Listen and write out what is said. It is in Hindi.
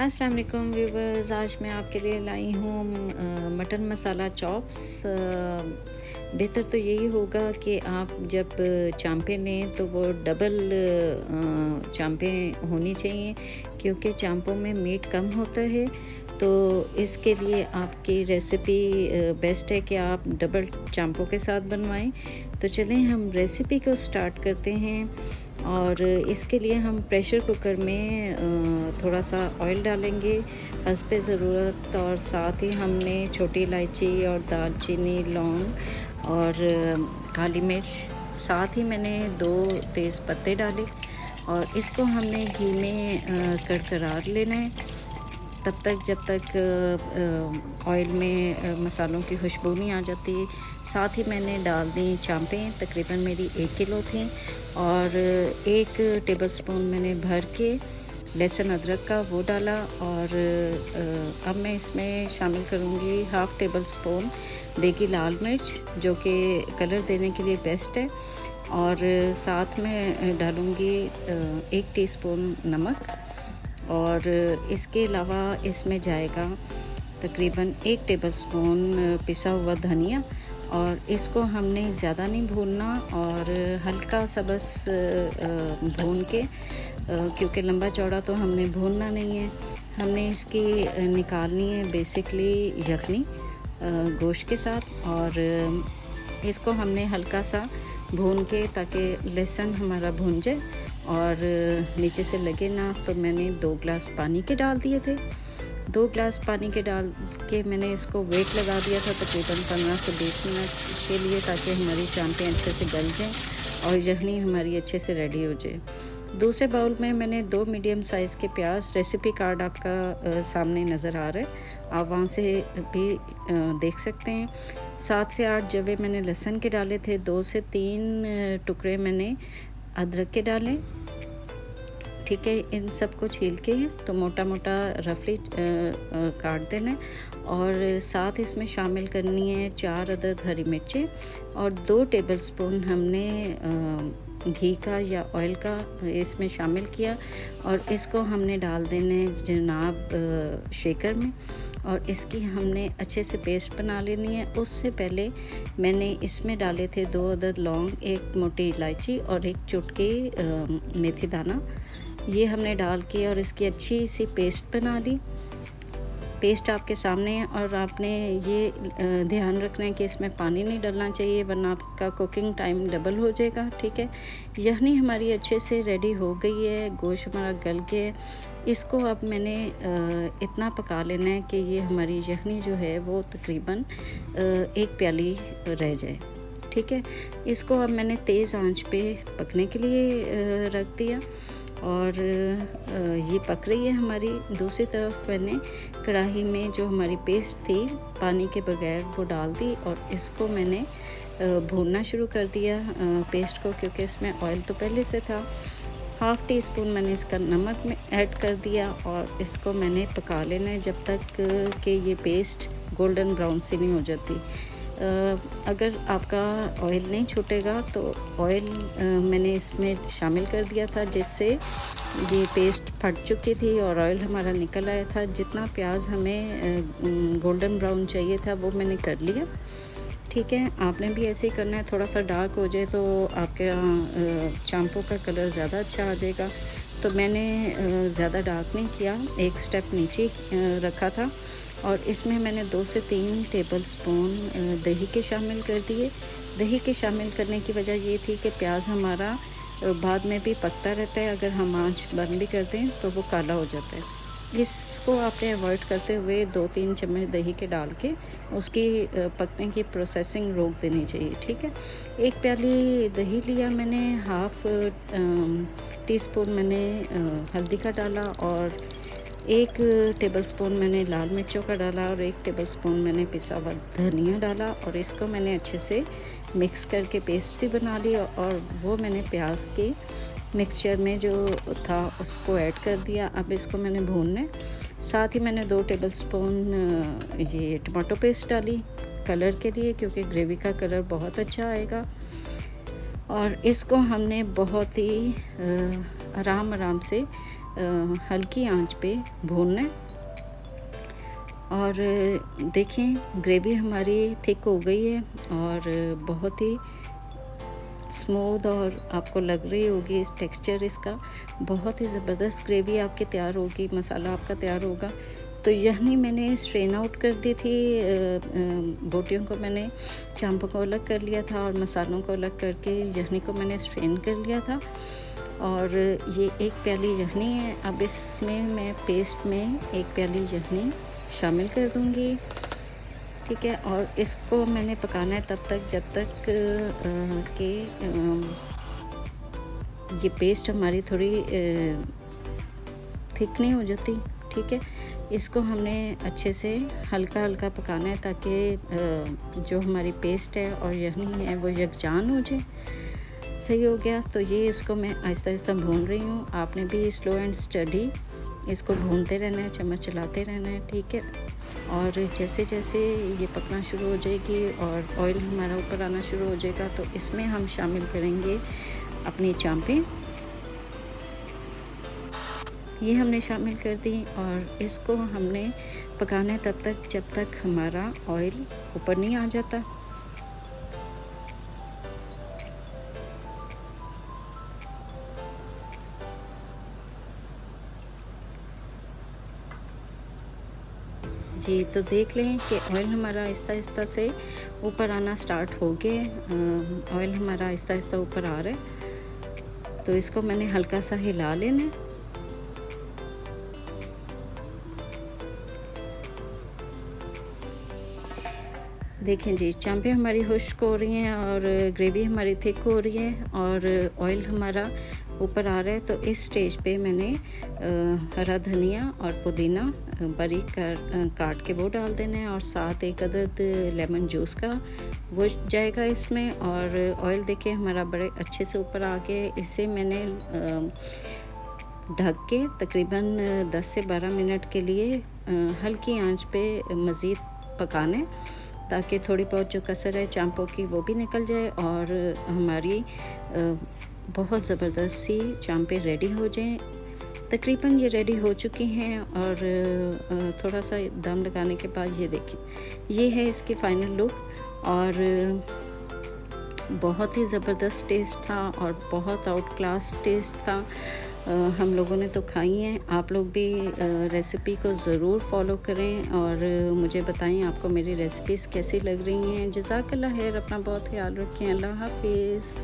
अस्सलाम वालेकुम व्यूवर्स। आज मैं आपके लिए लाई हूँ मटन मसाला चॉप्स। बेहतर तो यही होगा कि आप जब चांपे लें तो वो डबल चांपे होनी चाहिए, क्योंकि चांपों में मीट कम होता है। तो इसके लिए आपकी रेसिपी बेस्ट है कि आप डबल चांपों के साथ बनवाएं। तो चलें हम रेसिपी को स्टार्ट करते हैं। और इसके लिए हम प्रेशर कुकर में थोड़ा सा ऑयल डालेंगे हस्ब ज़रूरत, और साथ ही हमने छोटी इलायची और दालचीनी, लौंग और काली मिर्च, साथ ही मैंने 2 तेज़ पत्ते डाले और इसको हमने घी में कड़कड़ा लेना है तब तक जब तक ऑयल में मसालों की खुशबू नहीं आ जाती। साथ ही मैंने डाल दी चांपें, तकरीबन मेरी 1 किलो थी, और 1 टेबलस्पून मैंने भर के लहसुन अदरक का वो डाला। और अब मैं इसमें शामिल करूँगी हाफ़ टेबल स्पून देगी लाल मिर्च, जो कि कलर देने के लिए बेस्ट है। और साथ में डालूँगी 1 टीस्पून नमक, और इसके अलावा इसमें जाएगा तकरीबन 1 टेबलस्पून पिसा हुआ धनिया। और इसको हमने ज़्यादा नहीं भूनना, और हल्का सा बस भून के, क्योंकि लंबा चौड़ा तो हमने भूनना नहीं है। हमने इसकी निकालनी है बेसिकली यखनी गोश्त के साथ, और इसको हमने हल्का सा भून के, ताकि लहसुन हमारा भून जाए और नीचे से लगे ना। तो मैंने 2 ग्लास पानी के डाल दिए थे। 2 ग्लास पानी के डाल के मैंने इसको वेट लगा दिया था तकरीबन 15 से 20 मिनट के लिए, ताकि हमारी चांपें अच्छे से गल जाएं और यखनी हमारी अच्छे से रेडी हो जाए। दूसरे बाउल में मैंने 2 मीडियम साइज़ के प्याज, रेसिपी कार्ड आपका सामने नज़र आ रहा है, आप वहाँ से भी देख सकते हैं। 7 से 8 जवे मैंने लहसुन के डाले थे, 2 से 3 टुकड़े मैंने अदरक के डाले। ठीक है, इन सब को छील के तो मोटा मोटा रफली काट देना है। और साथ इसमें शामिल करनी है 4 अदद हरी मिर्चें, और 2 टेबलस्पून हमने घी का या ऑयल का इसमें शामिल किया, और इसको हमने डाल देना है जनाब शेकर में, और इसकी हमने अच्छे से पेस्ट बना लेनी है। उससे पहले मैंने इसमें डाले थे 2 अदद लौंग, 1 मोटी इलायची और 1 चुटकी मेथी दाना। ये हमने डाल के और इसकी अच्छी सी पेस्ट बना ली। पेस्ट आपके सामने है, और आपने ये ध्यान रखना है कि इसमें पानी नहीं डलना चाहिए, वरना आपका कुकिंग टाइम डबल हो जाएगा। ठीक है, यखनी हमारी अच्छे से रेडी हो गई है, गोश्त हमारा गल गया है। इसको अब मैंने इतना पका लेना है कि ये हमारी यखनी जो है वो तकरीबन 1 प्याली रह जाए। ठीक है, इसको अब मैंने तेज़ आंच पे पकने के लिए रख दिया, और ये पक रही है हमारी। दूसरी तरफ मैंने कढ़ाई में जो हमारी पेस्ट थी पानी के बगैर वो डाल दी, और इसको मैंने भूनना शुरू कर दिया पेस्ट को, क्योंकि इसमें ऑयल तो पहले से था। हाफ़ टी स्पून मैंने इसका नमक में ऐड कर दिया, और इसको मैंने पका लेना है जब तक कि ये पेस्ट गोल्डन ब्राउन सी नहीं हो जाती। अगर आपका ऑयल नहीं छूटेगा तो ऑयल मैंने इसमें शामिल कर दिया था, जिससे ये पेस्ट फट चुकी थी और ऑयल हमारा निकल आया था। जितना प्याज हमें गोल्डन ब्राउन चाहिए था वो मैंने कर लिया। ठीक है, आपने भी ऐसे ही करना है। थोड़ा सा डार्क हो जाए तो आपके चांपों का कलर ज़्यादा अच्छा आ जाएगा। तो मैंने ज़्यादा डार्क नहीं किया, 1 स्टेप नीचे रखा था। और इसमें मैंने 2 से 3 टेबलस्पून दही के शामिल कर दिए। दही के शामिल करने की वजह ये थी कि प्याज हमारा बाद में भी पकता रहता है, अगर हम आँच बंद भी कर दें तो वो काला हो जाता है। इसको आपने अवॉइड करते हुए 2-3 चम्मच दही के डाल के उसकी पकने की प्रोसेसिंग रोक देनी चाहिए। ठीक है, 1 प्याली दही लिया मैंने, हाफ़ टीस्पून मैंने हल्दी का डाला, और 1 टेबलस्पून मैंने लाल मिर्चों का डाला, और 1 टेबलस्पून मैंने पिसा हुआ धनिया डाला, और इसको मैंने अच्छे से मिक्स करके पेस्ट सी बना ली। और वो मैंने प्याज के मिक्सचर में जो था उसको ऐड कर दिया। अब इसको मैंने भूनना है। साथ ही मैंने 2 टेबलस्पून ये टमाटो पेस्ट डाली कलर के लिए, क्योंकि ग्रेवी का कलर बहुत अच्छा आएगा। और इसको हमने बहुत ही आराम से हल्की आंच पे भूनना है। और देखें ग्रेवी हमारी थिक हो गई है और बहुत ही स्मूथ, और आपको लग रही होगी इस टेक्सचर इसका, बहुत ही ज़बरदस्त ग्रेवी आपकी तैयार होगी, मसाला आपका तैयार होगा। तो यखनी मैंने स्ट्रेन आउट कर दी थी, बोटियों को मैंने, चांपों को अलग कर लिया था और मसालों को अलग करके यखनी को मैंने स्ट्रेन कर लिया था। और ये 1 प्याली यखनी है। अब इसमें मैं पेस्ट में 1 प्याली यखनी शामिल कर दूँगी, ठीक है। और इसको मैंने पकाना है तब तक जब तक कि ये पेस्ट हमारी थोड़ी थिक नहीं हो जाती, ठीक है। इसको हमने अच्छे से हल्का हल्का पकाना है ताकि जो हमारी पेस्ट है और यखनी है वो यकजान हो जाए। सही हो गया। तो ये इसको मैं आहिस्ता आहिस्ता भून रही हूँ। आपने भी स्लो एंड स्टडी इसको भूनते रहना है, चम्मच चलाते रहना है, ठीक है। और जैसे जैसे ये पकना शुरू हो जाएगी और ऑयल हमारा ऊपर आना शुरू हो जाएगा तो इसमें हम शामिल करेंगे अपनी चांपें। ये हमने शामिल कर दी और इसको हमने पकाना है तब तक जब तक हमारा ऑयल ऊपर नहीं आ जाता। जी, तो देख लें कि ऑयल हमारा आहिस्ता आहिस्ता से ऊपर आना स्टार्ट हो गए। ऑयल हमारा आहिस्ता आहिस्ता ऊपर आ रहा है, तो इसको मैंने हल्का सा हिला लेना है। देखें जी, चांपें हमारी खुश्क हो रही हैं और ग्रेवी हमारी थिक हो रही है और ऑयल हमारा ऊपर आ रहा है। तो इस स्टेज पे मैंने हरा धनिया और पुदीना बारीक काट के वो डाल देना है और साथ 1 अदद लेमन जूस का वो जाएगा इसमें। और ऑयल देखिए हमारा बड़े अच्छे से ऊपर आ गया। इसे मैंने ढक के तकरीबन 10 से 12 मिनट के लिए हल्की आंच पे मज़ीद पकाना है ताकि थोड़ी बहुत जो कसर है चांपों की वो भी निकल जाए और हमारी बहुत ज़बरदस्त सी चांपें रेडी हो जाएं। तकरीबन ये रेडी हो चुकी हैं और थोड़ा सा दम लगाने के बाद ये देखिए ये है इसकी फ़ाइनल लुक। और बहुत ही ज़बरदस्त टेस्ट था और बहुत आउट क्लास टेस्ट था। हम लोगों ने तो खाई हैं। आप लोग भी रेसिपी को ज़रूर फॉलो करें और मुझे बताएं आपको मेरी रेसिपीज़ कैसी लग रही हैं। जज़ाकल्लाह खैर, अपना बहुत ख्याल रखें। अल्लाह हाफिज़।